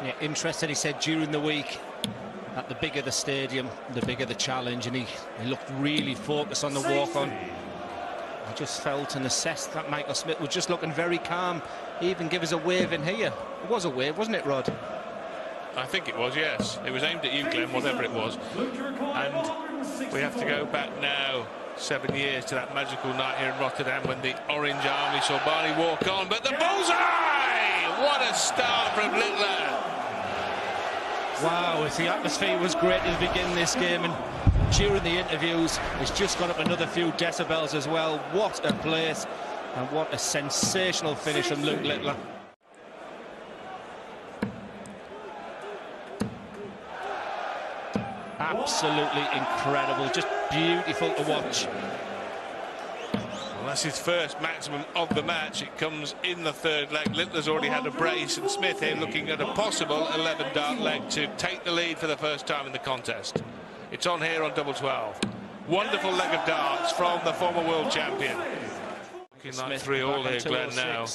Yeah, interesting, he said during the week that the bigger the stadium, the bigger the challenge, and he looked really focused on the walk-on. I just felt and assessed that Michael Smith was just looking very calm. He even gave us a wave in here. It was a wave, wasn't it, Rod? I think it was, yes. It was aimed at you, Glenn, whatever it was. And we have to go back now 7 years to that magical night here in Rotterdam when the Orange Army saw Barney walk on, but the bullseye! What a start from Littler! Wow, if the atmosphere was great at the beginning of this game, and during the interviews it's just gone up another few decibels as well. What a place, and what a sensational finish from Luke Littler. Absolutely incredible, just beautiful to watch. Well, that's his first maximum of the match. It comes in the third leg. Littler's already had a brace, and Smith here looking at a possible 11-dart leg to take the lead for the first time in the contest. It's on here on double 12. Wonderful leg of darts from the former world champion. Looking like 3-all here, Glenn, now.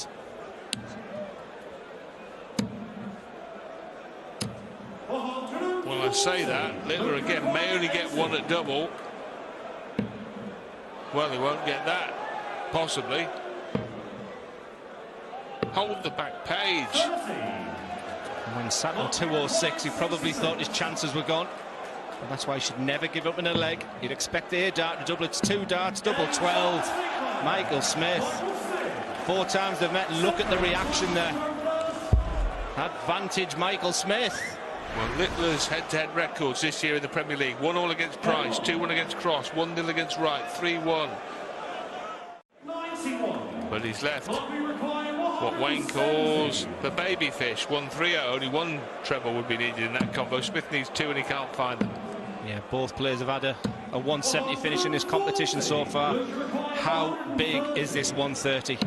Well, I say that. Littler again may only get one at double. Well, he won't get that. Possibly. Hold the back page. When sat on 206, he probably thought his chances were gone. And that's why he should never give up in a leg. You'd expect the dart to double. It's 2 darts, double 12. Michael Smith. 4 times they've met. Look at the reaction there. Advantage, Michael Smith. Well, Littler's head-to-head records this year in the Premier League: 1-1 against Price, 2-1 against Cross, 1-0 against Wright, 3-1. But he's left what Wayne calls the baby fish. 1-3-0. Only one treble would be needed in that combo. Smith needs 2 and he can't find them. Yeah, both players have had a 170 finish in this competition so far. How big is this 130?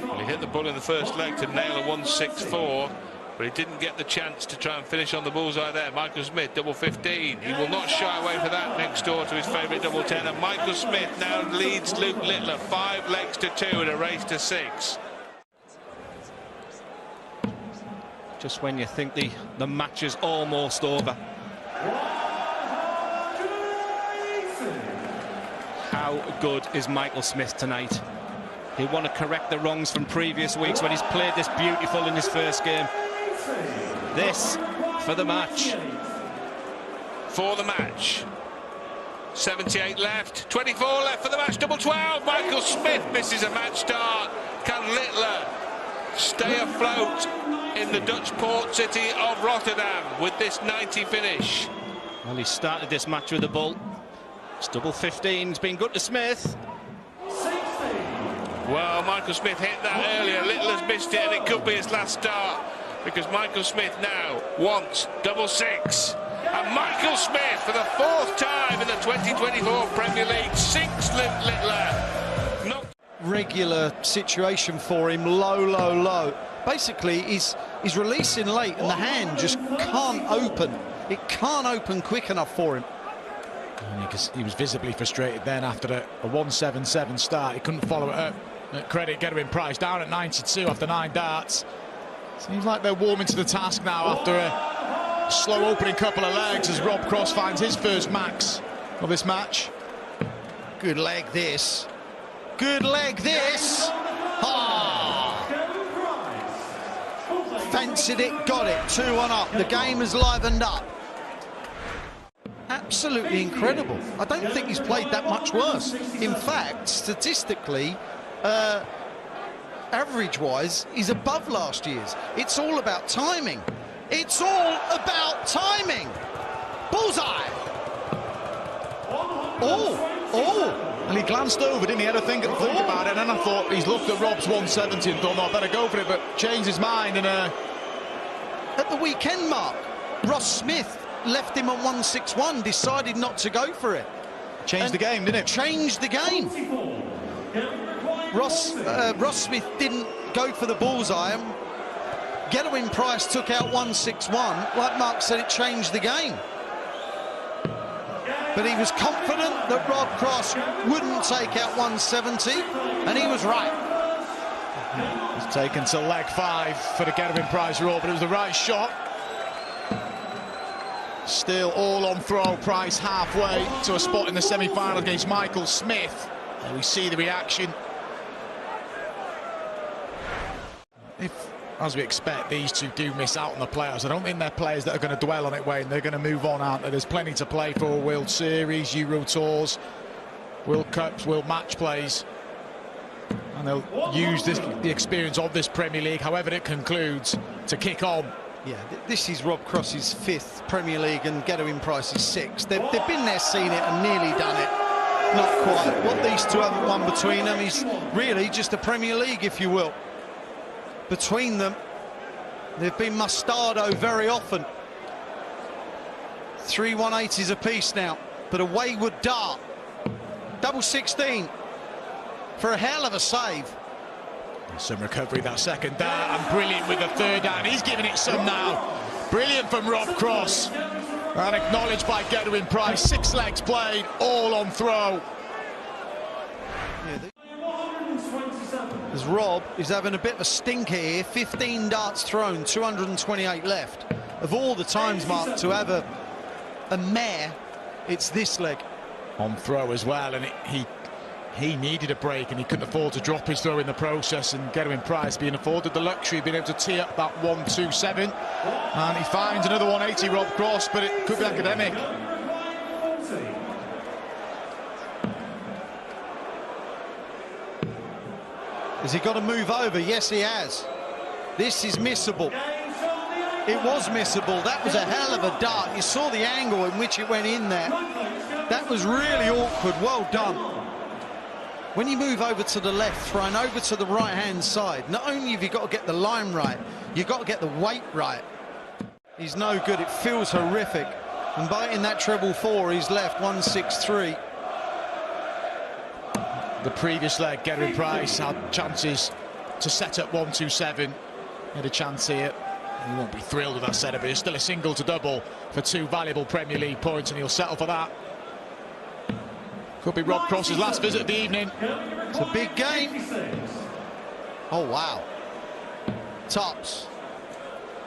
Well, he hit the ball in the first leg to nail a 164, but he didn't get the chance to try and finish on the bullseye there. Michael Smith, double 15. He will not shy away for that next door to his favourite double 10. And Michael Smith now leads Luke Littler 5 legs to 2 in a race to 6. Just when you think the match is almost over. How good is Michael Smith tonight? He'll want to correct the wrongs from previous weeks when he's played this beautiful in his first game. This for the match. For the match. 78 left, 24 left for the match, double 12. Michael Smith misses a match start. Can Littler stay afloat in the Dutch port city of Rotterdam with this 90 finish? Well, he started this match with the ball. It's double 15. It's been good to Smith. Well, Michael Smith hit that earlier. Littler's missed it, and it could be his last start, because Michael Smith now wants double 6. And Michael Smith, for the 4th time in the 2024 Premier League, 6 Littler. Not regular situation for him, low, low, low. Basically, he's releasing late, and the hand just can't open. It can't open quick enough for him. He was visibly frustrated then after a 177 start. He couldn't follow it up. Credit Getaway Price down at 92 after 9 darts. Seems like they're warming to the task now after a slow opening couple of legs as Rob Cross finds his first max of this match. Good leg this. Good leg this. Ah! Fancied it, got it. 2-1 up. The game has livened up. Absolutely incredible. I don't think he's played that much worse. In fact, statistically, average-wise, he's above last year's. It's all about timing. It's all about timing. Bullseye. Oh! And he glanced over, didn't he? Had a think about it, and then I thought he's looked at Rob's 170 and thought, no, I better go for it, but changed his mind. And at the weekend, Mark, Ross Smith left him on 161, decided not to go for it. Changed the game, didn't it? Changed the game. Ross Smith didn't go for the bullseye. Getaway Price took out 161. Like Mark said, it changed the game. But he was confident that Rob Cross wouldn't take out 170, and he was right. It's taken to leg 5 for the Getaway Price roll, but it was the right shot. Still all on throw. Price halfway to a spot in the semi-final against Michael Smith. And we see the reaction. If, as we expect, these two do miss out on the playoffs, I don't think they're players that are going to dwell on it, Wayne. They're going to move on, aren't they? There's plenty to play for. World Series, Euro Tours, World Cups, World Match Plays. And they'll use the experience of this Premier League, however it concludes, to kick on. Yeah, this is Rob Cross's 5th Premier League and Getaway Price's 6th. They've been there, seen it, and nearly done it. Not quite. What these two haven't won between them is really just the Premier League, if you will. Between them, they've been Mustardo very often. 3 180s apiece now, but a wayward dart. Double 16 for a hell of a save. Some recovery that second dart, and brilliant with the third dart. He's giving it some now. Brilliant from Rob Cross. And acknowledged by Getaway Price. 6 legs played, all on throw. As Rob is having a bit of a stinker here. 15 darts thrown, 228 left. Of all the times, Mark, to have a mare, it's this leg. On throw as well, and he needed a break, and he couldn't afford to drop his throw in the process, and Getaway Price being afforded the luxury of being able to tee up that 1-2-7, and he finds another 180, Rob Cross, but it could be academic. Has he got to move over? Yes, he has. This is missable. It was missable. That was a hell of a dart. You saw the angle in which it went in there. That was really awkward. Well done. When you move over to the left, thrown over to the right-hand side, not only have you got to get the line right, you've got to get the weight right. He's no good. It feels horrific. And biting that treble 4, he's left 163. The previous leg, Getaway Price had chances to set up 1-2-7. He had a chance here. He won't be thrilled with that setup, but it's still a single to double for 2 valuable Premier League points, and he'll settle for that. Could be Rob Cross's last visit of the evening. It's a big game. Oh, wow. Tops.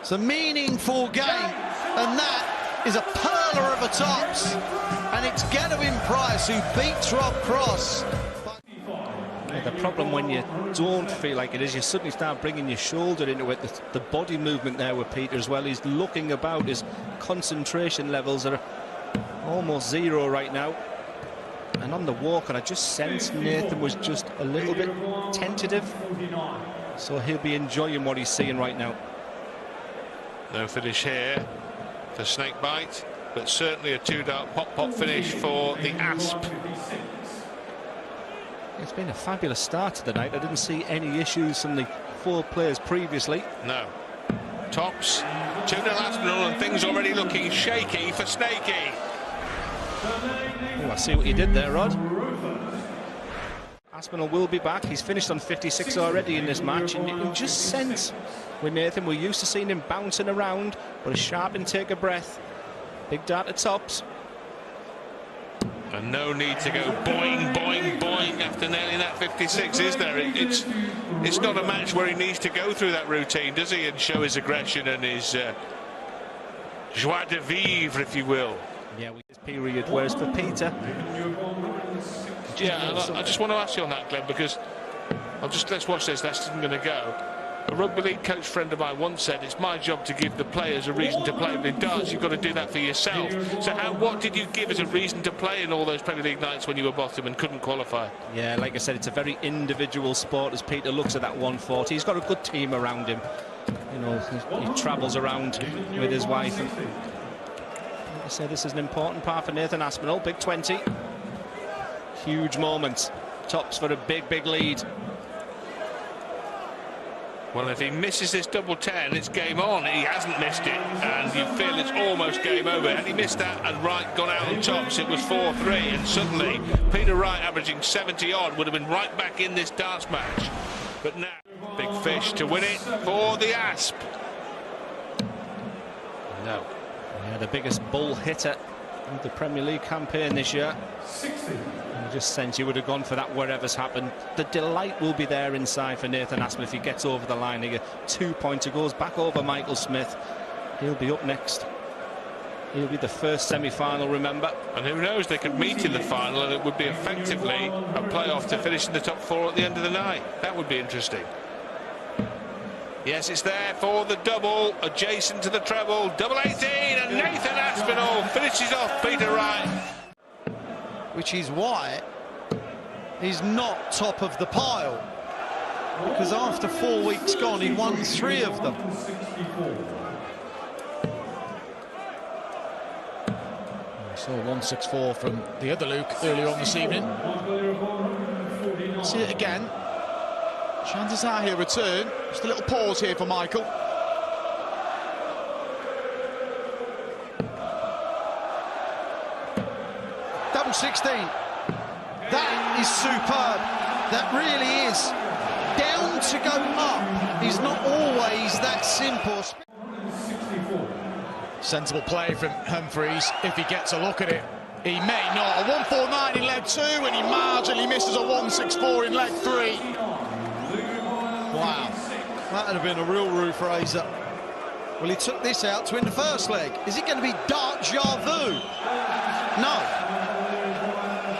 It's a meaningful game. And that is a perler of a tops. And it's Getaway Price who beats Rob Cross. Yeah, the problem when you don't feel like it is, you suddenly start bringing your shoulder into it. The body movement there with Peter as well. He's looking about. His concentration levels are almost 0 right now. And on the walk, and I just sensed Nathan was just a little bit tentative. So he'll be enjoying what he's seeing right now. No finish here for Snakebite, but certainly a 2-dart pop-pop finish for the Asp. It's been a fabulous start to the night. I didn't see any issues from the 4 players previously. No. Tops, 2-0 Aspinall, and things already looking shaky for Snakey. Oh, I see what you did there, Rod. Aspinall will be back. He's finished on 56 already in this match, and you can just sense with Nathan, we're used to seeing him bouncing around, but a sharp intake of breath. Big dart at tops. And no need to go boing, boing, boing after nailing that 56, is there? It's not a match where he needs to go through that routine, does he, and show his aggression and his joie de vivre, if you will. Yeah, this period, whereas for Peter... Yeah, and I just want to ask you on that, Glenn, because let's watch this. That's not going to go. A rugby league coach friend of mine once said, it's my job to give the players a reason to play. But in darts, you've got to do that for yourself. So what did you give as a reason to play in all those Premier League nights when you were bottom and couldn't qualify? Yeah, like I said, it's a very individual sport as Peter looks at that 140. He's got a good team around him. You know, he travels around with his wife. And like I said, this is an important part for Nathan Aspinall. Big 20. Huge moment. Tops for a big, big lead. Well, if he misses this double 10, it's game on. He hasn't missed it, and you feel it's almost game over. Had he missed that and Wright gone out on tops, it was 4-3, and suddenly Peter Wright, averaging 70-odd, would have been right back in this darts match. But now, big fish to win it for the Asp. No. Yeah, the biggest bull hitter of the Premier League campaign this year. just sense you would have gone for that wherever's happened. The delight will be there inside for Nathan Aspinall if he gets over the line here. 2-pointer goes back over Michael Smith. He'll be up next. He'll be the first semi-final, remember. And who knows, they could meet in the final and it would be effectively a playoff to finish in the top 4 at the end of the night. That would be interesting. Yes, it's there for the double, adjacent to the treble. Double 18, and Nathan Aspinall finishes off Peter Wright. Which is why he's not top of the pile. Because after 4 weeks gone, he won 3 of them. So 164 from the other Luke earlier on this evening. See it again. Chances are he'll return. Just a little pause here for Michael. Double 16. That is superb. That really is. Down to go up is not always that simple. Sensible play from Humphries if he gets a look at it. He may not. A 149 in leg 2 and he marginally misses a 164 in leg 3. Wow, that would have been a real roof raiser. Well, he took this out to win the first leg. Is it going to be deja vu? No.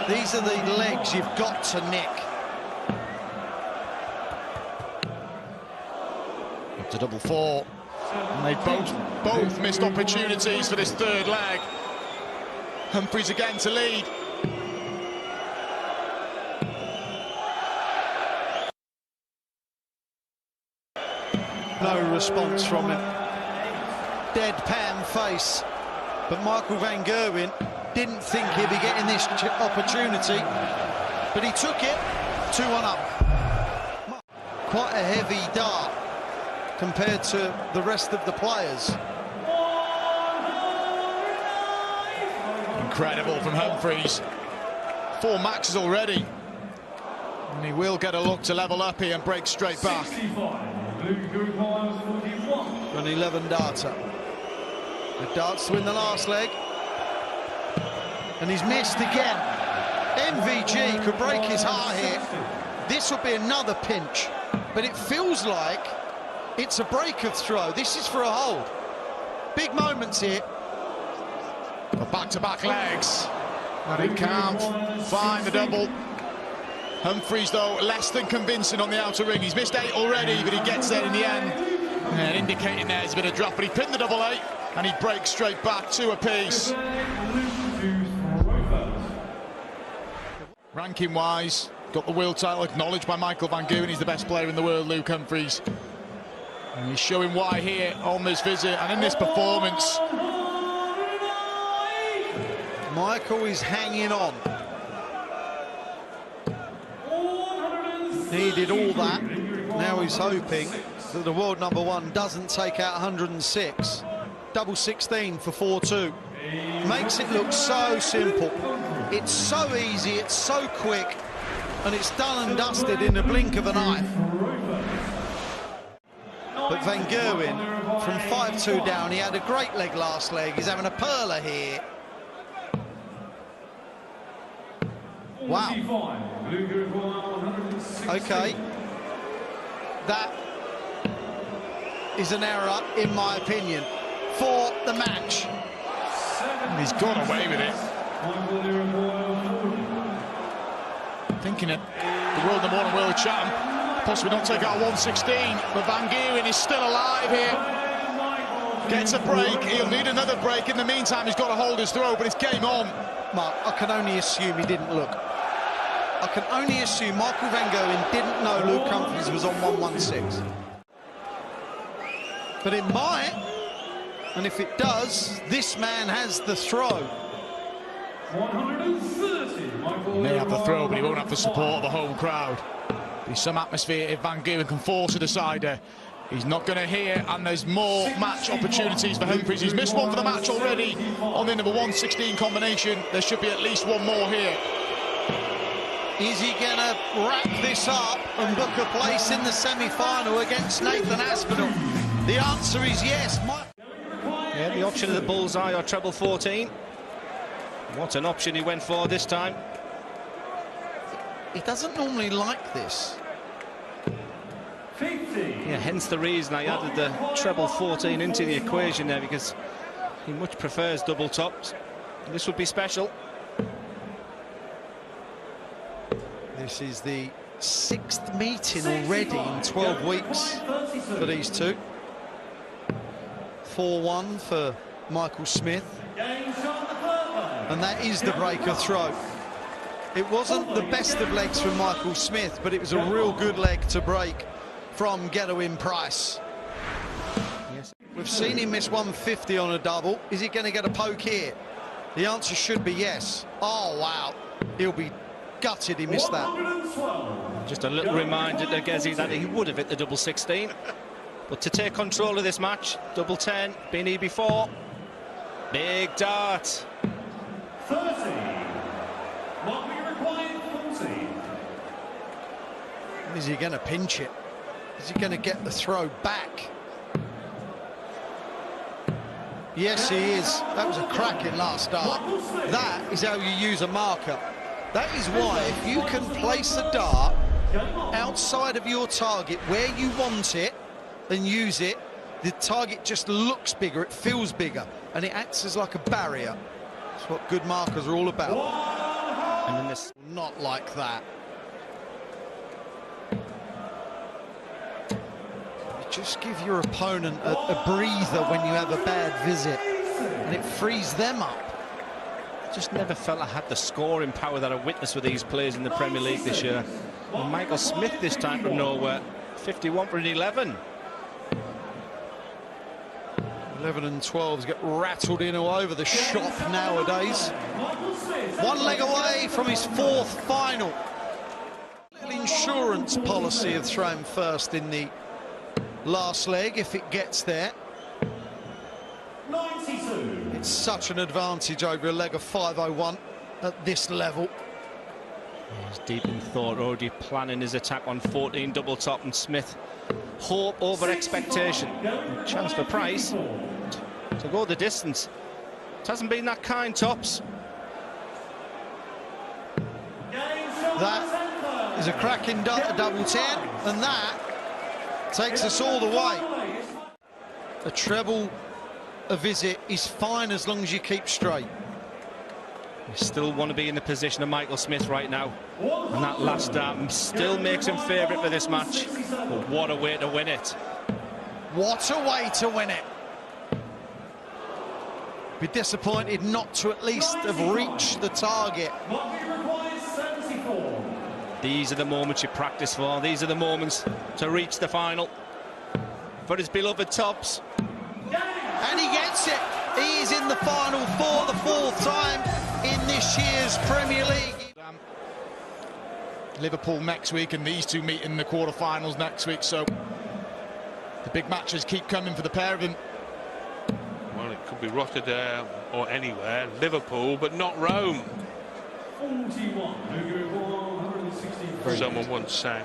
These are the legs you've got to nick. Up to double 4. And they both missed opportunities for this third leg. Humphries again to lead. No response from him. Deadpan face. But Michael Van Gerwen didn't think he'd be getting this opportunity. But he took it. 2-1 up. Quite a heavy dart compared to the rest of the players. Incredible from Humphries. 4 maxes already. And he will get a look to level up here and break straight back. An 11 darter. The darts to win the last leg. And he's missed again. MVG could break his heart here. This will be another pinch. But it feels like it's a break of throw. This is for a hold. Big moments here. Back-to-back legs. And he can't find the double. Humphries, though, less than convincing on the outer ring. He's missed 8 already, but he gets there in the end. And indicating there's a bit of drop, but he pinned the double 8, and he breaks straight back, 2 apiece. Ranking-wise, got the world title acknowledged by Michael Van Gerwen. He's the best player in the world, Luke Humphries. And he's showing why here on this visit and in this performance. Michael is hanging on. He did all that. Now he's hoping that the world #1 doesn't take out 106. Double 16 for 4-2. Makes it look so simple. It's so easy, it's so quick, and it's done and dusted in the blink of an eye. But Van Gerwen, from 5-2 down, he had a great leg last leg. He's having a perler here. Wow. Okay. That is an error, in my opinion, for the match. And he's gone away with it. Thinking that the world #1 world champ possibly not take out 116, but Van Gerwen is still alive here. Gets a break. He'll need another break. In the meantime, he's got to hold his throw, but it's game on. Mark, I can only assume he didn't look. I can only assume Michael Van Gerwen didn't know Luke Humphries was on 116. But it might, and if it does, this man has the throw. 130. He may have the throw, but he won't have the support of the home crowd. There's some atmosphere if Van Gerwen can force a decider. He's not going to hear, and there's more match opportunities for Humphries. He's missed one for the match already on the number 116 combination. There should be at least one more here. Is he going to wrap this up and book a place in the semi-final against Nathan Aspinall? The answer is yes. Yeah, the option of the bullseye or treble 14. What an option he went for this time. He doesn't normally like this. Yeah, hence the reason I added the treble 14 into the equation there, because he much prefers double tops. This would be special. This is the 6th meeting already in 12 weeks for these two. 4-1 for Michael Smith. And that is the break of throw. It wasn't the best of legs from Michael Smith, but it was a real good leg to break from Gedwin Price. Yes. We've seen him miss 150 on a double. Is he going to get a poke here? The answer should be yes. Oh, wow. He'll be gutted he missed that. Just a little reminder to Gezi that he would have hit the double 16. But to take control of this match, double 10, been here before. Big dart. 30. What we required 40. Is he going to pinch it? Is he going to get the throw back? Yes, he is. That was a cracking last dart. That is how you use a marker. That is why, if you can place a dart outside of your target where you want it and use it, the target just looks bigger, it feels bigger, and it acts as like a barrier. That's what good markers are all about. And in this, not like that. Just give your opponent a breather when you have a bad visit, and it frees them up. just never felt I had the scoring power that I witnessed with these players in the Premier League this year. And Michael Smith this time from nowhere, 51 for an 11. 11 and 12s get rattled in all over the shop nowadays. One leg away from his fourth final. Little insurance policy of throwing first in the last leg if it gets there. 92. It's such an advantage over a leg of 501 at this level. He's deep in thought, already planning his attack on 14 double top, and Smith hope over expectation. Chance for Price to go the distance. It hasn't been that kind, Tops. That is a cracking double 10, and that takes us all the way. A treble a visit is fine as long as you keep straight. You still want to be in the position of Michael Smith right now, and that last dart still makes him favourite for this match. But what a way to win it. What a way to win it. Be disappointed not to at least have reached the target. These are the moments you practice for. These are the moments to reach the final for his beloved Tops. And he gets it. He is in the final for the fourth time in this year's Premier League. Liverpool next week, and these two meet in the quarter-finals next week, so the big matches keep coming for the pair of them. Well, it could be Rotterdam or anywhere, Liverpool, but not Rome. 41. Someone once sang.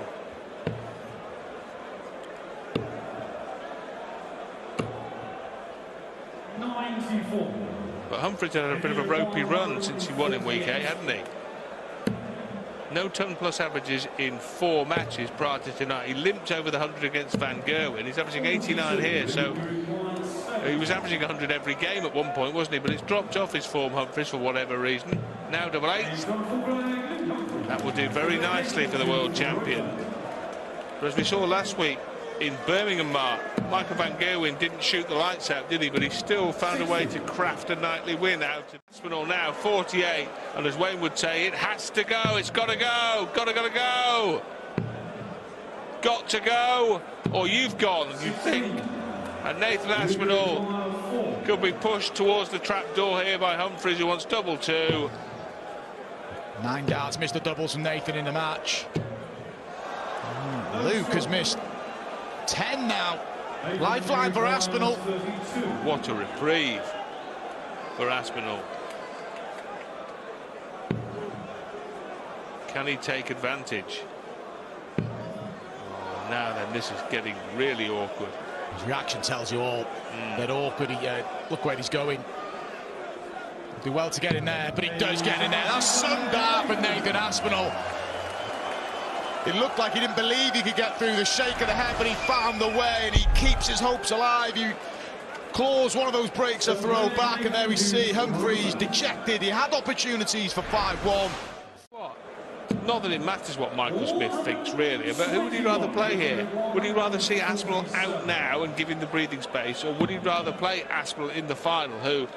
But Humphries had a bit of a ropey run since he won in week 8, hadn't he? No ton-plus averages in 4 matches prior to tonight. He limped over the 100 against Van Gerwen. He's averaging 89 here, so he was averaging 100 every game at one point, wasn't he? But it's dropped off his form, Humphries, for whatever reason. Now double 8. That will do very nicely for the world champion. But as we saw last week in Birmingham, Michael Van Gerwen didn't shoot the lights out, did he? But he still found a way to craft a nightly win out of Aspinall now, 48. And as Wayne would say, it has to go. It's got to go. Got to go. Got to go. Or you've gone, you think. And Nathan Aspinall could be pushed towards the trap door here by Humphries, who wants double 2. 9 darts, missed the doubles from Nathan in the match. Luke has missed 10 now. Lifeline for Aspinall. What a reprieve for Aspinall. Can he take advantage? Oh, now then, this is getting really awkward. His reaction tells you all. That awkward. Look where he's going. He'll do well to get in there, but he does get in there. That's some dart for Nathan Aspinall. It looked like he didn't believe he could get through, the shake of the head, but he found the way and he keeps his hopes alive. He claws one of those breaks a throw back, and there we see Humphries dejected. He had opportunities for 5-1. Not that it matters what Michael Smith thinks, really, but who would he rather play here? Would he rather see Aspinall out now and give him the breathing space, or would he rather play Aspinall in the final, who,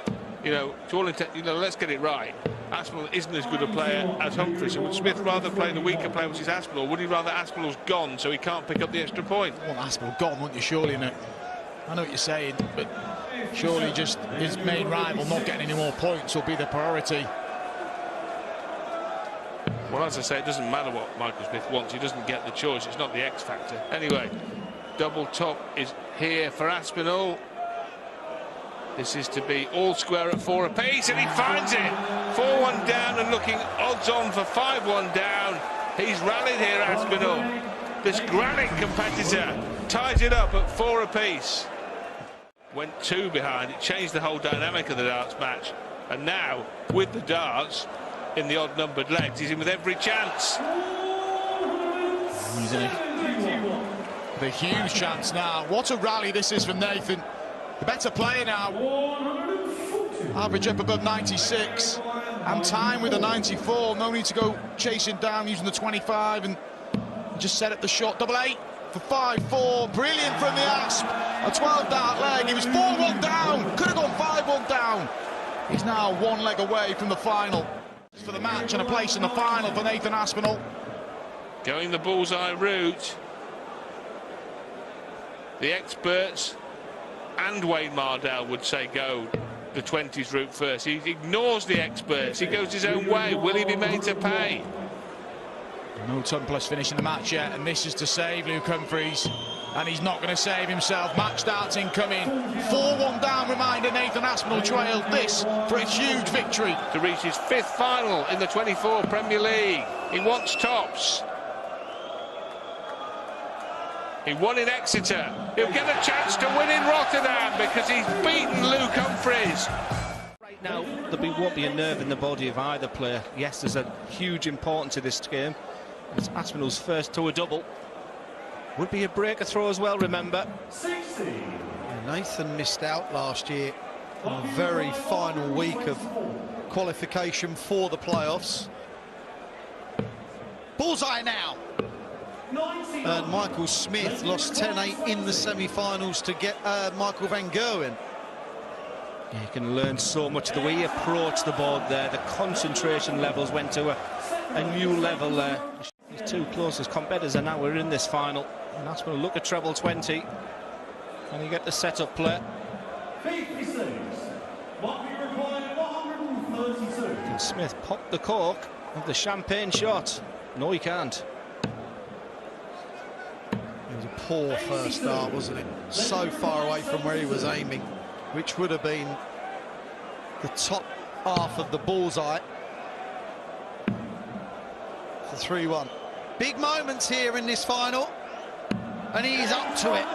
you know, to all intent, you know, let's get it right, Aspinall isn't as good a player as Humphries. So would Smith rather play the weaker player, which is Aspinall, or would he rather Aspinall's gone so he can't pick up the extra point? Well, Aspinall gone, wouldn't you, surely, Nick? I know what you're saying, but surely just his main rival not getting any more points will be the priority. Well, as I say, it doesn't matter what Michael Smith wants. He doesn't get the choice. It's not the X factor. Anyway, double top is here for Aspinall. This is to be all square at 4 apiece, and he finds it. 4-1 down and looking odds on for 5-1 down. He's rallied here, Aspinall. This granite competitor ties it up at 4 apiece. Went 2 behind. It changed the whole dynamic of the darts match. And now, with the darts in the odd-numbered legs, he's in with every chance. He's in the huge chance now. What a rally this is from Nathan. The better player now. Average up above 96. And time with a 94. No need to go chasing down using the 25 and just set up the shot. Double 8 for 5-4. Brilliant from the Asp. A 12-dart leg. He was 4-1 down. Could have gone 5-1 down. He's now 1 leg away from the final. For the match and a place in the final for Nathan Aspinall. Going the bullseye route. The experts and Wayne Mardell would say go the 20s route first. He ignores the experts. He goes his own way. Will he be made to pay? No ton plus finish in the match yet, and this is to save Luke Humphries, and he's not going to save himself. Match starts incoming. 4-1 down, reminder, Nathan Aspinall trailed this for a huge victory. To reach his 5th final in the 24 Premier League. He wants tops. He won in Exeter. He'll get a chance to win in Rotterdam because he's beaten Luke Humphries. Right now, won't be a nerve in the body of either player. Yes, there's a huge importance to this game. It's Aspinall's first tour double. Would be a breaker throw as well, remember. 60. Nathan missed out last year on a very final week of qualification for the playoffs. Bullseye now. And Michael Smith lost 10-8 in the semi-finals to get Michael van Gerwen. Yeah, you can learn so much the way he approached the board there. The concentration levels went to a new level there. His 2 closest competitors are now in this final. And that's going to look at treble 20. Can he get the setup play? 56. What we required 132. Can Smith pop the cork of the champagne shot? No, he can't. It was a poor first start, wasn't it? So far away from where he was aiming, which would have been the top half of the bullseye. For 3-1. Big moments here in this final, and he's up to it.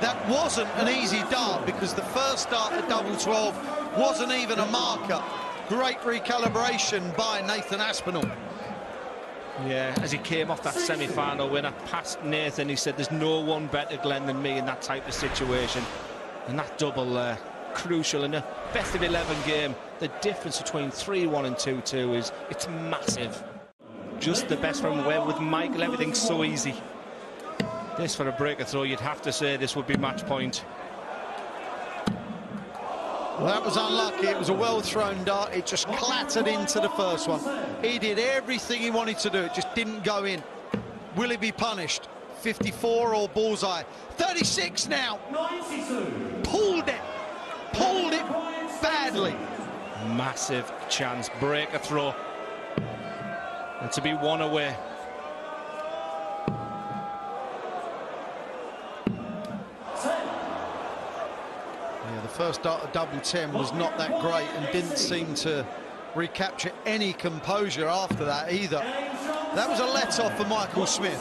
That wasn't an easy dart because the first dart at double 12 wasn't even a marker. Great recalibration by Nathan Aspinall. Yeah, as he came off that semi-final winner, past Nathan, he said there's no one better, Glenn, than me in that type of situation. And that double crucial in a best of 11 game. The difference between 3-1 and 2-2 is it's massive. Just the best from where with Michael everything's so easy. This for a breaker throw, you'd have to say this would be match point. Well, that was unlucky. It was a well-thrown dart. It just clattered into the first one. He did everything he wanted to do. It just didn't go in. Will he be punished? 54 or bullseye? 36 now. 92. Pulled it. Pulled it badly. Massive chance. Breaker throw. And to be 1 away. Yeah, the first dart of double 10 was not that great and didn't seem to recapture any composure after that either. That was a let-off for Michael Smith.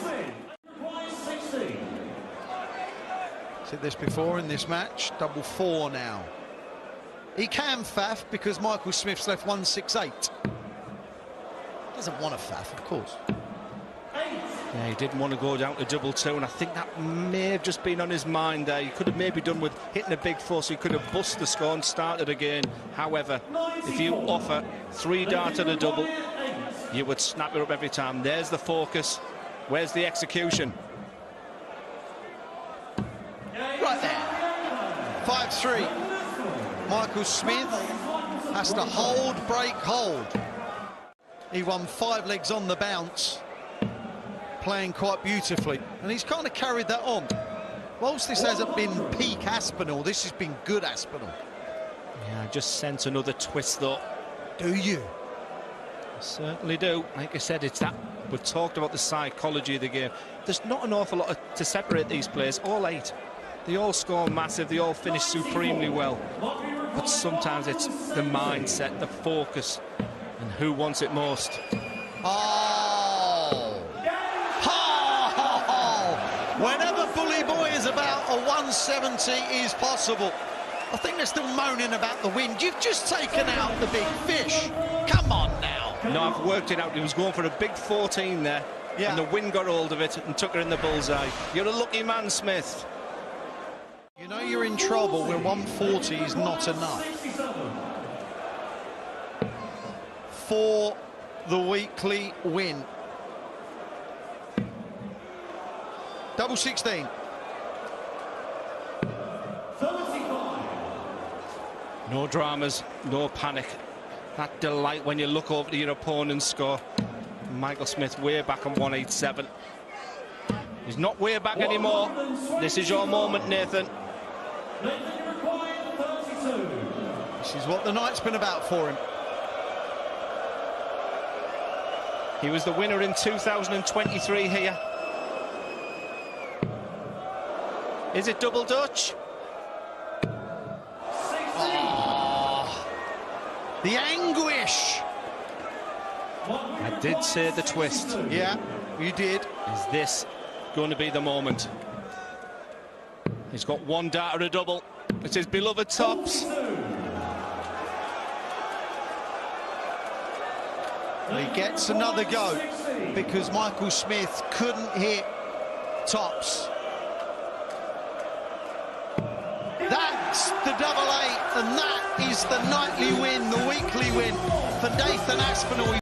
Said this before in this match, double 4 now. He can faff because Michael Smith's left 168. Doesn't want to faff, of course. 8. Yeah, he didn't want to go down to 2-2, and I think that may have just been on his mind there. He could have maybe done with hitting a big fuss. He could have bust the score and started again. However, if you offer 3 darts at a double, you would snap it up every time. There's the focus. Where's the execution? Right there. 5-3. Michael Smith has to hold, break, hold. He won 5 legs on the bounce, playing quite beautifully, and he's kind of carried that on. Whilst this hasn't been peak Aspinall, this has been good Aspinall. Yeah, I just sense another twist though. Do you? I certainly do. Like I said, it's that. We've talked about the psychology of the game. There's not an awful lot to separate these players. All 8. They all score massive. They all finish supremely well. But sometimes it's the mindset, the focus, and who wants it most. Oh! Whenever Bully Boy is about, a 170 is possible. I think they're still moaning about the wind. You've just taken out the big fish. Come on now. No, I've worked it out. He was going for a big 14 there, and the wind got hold of it and took her in the bullseye. You're a lucky man, Smith. You know you're in trouble when 140 is not enough. For the weekly win. Double 16. 35. No dramas, no panic. That delight when you look over to your opponent's score. Michael Smith way back on 187. He's not way back anymore. This is your moment, Nathan. This is what the night's been about for him. He was the winner in 2023 here. Is it double Dutch? Oh, the anguish. I did say the twist. Yeah, you did. Is this going to be the moment? He's got 1 dart or a double. It's his beloved tops. He gets another go because Michael Smith couldn't hit tops. That's the double 8, and that is the nightly win, the weekly win for Nathan Aspinall.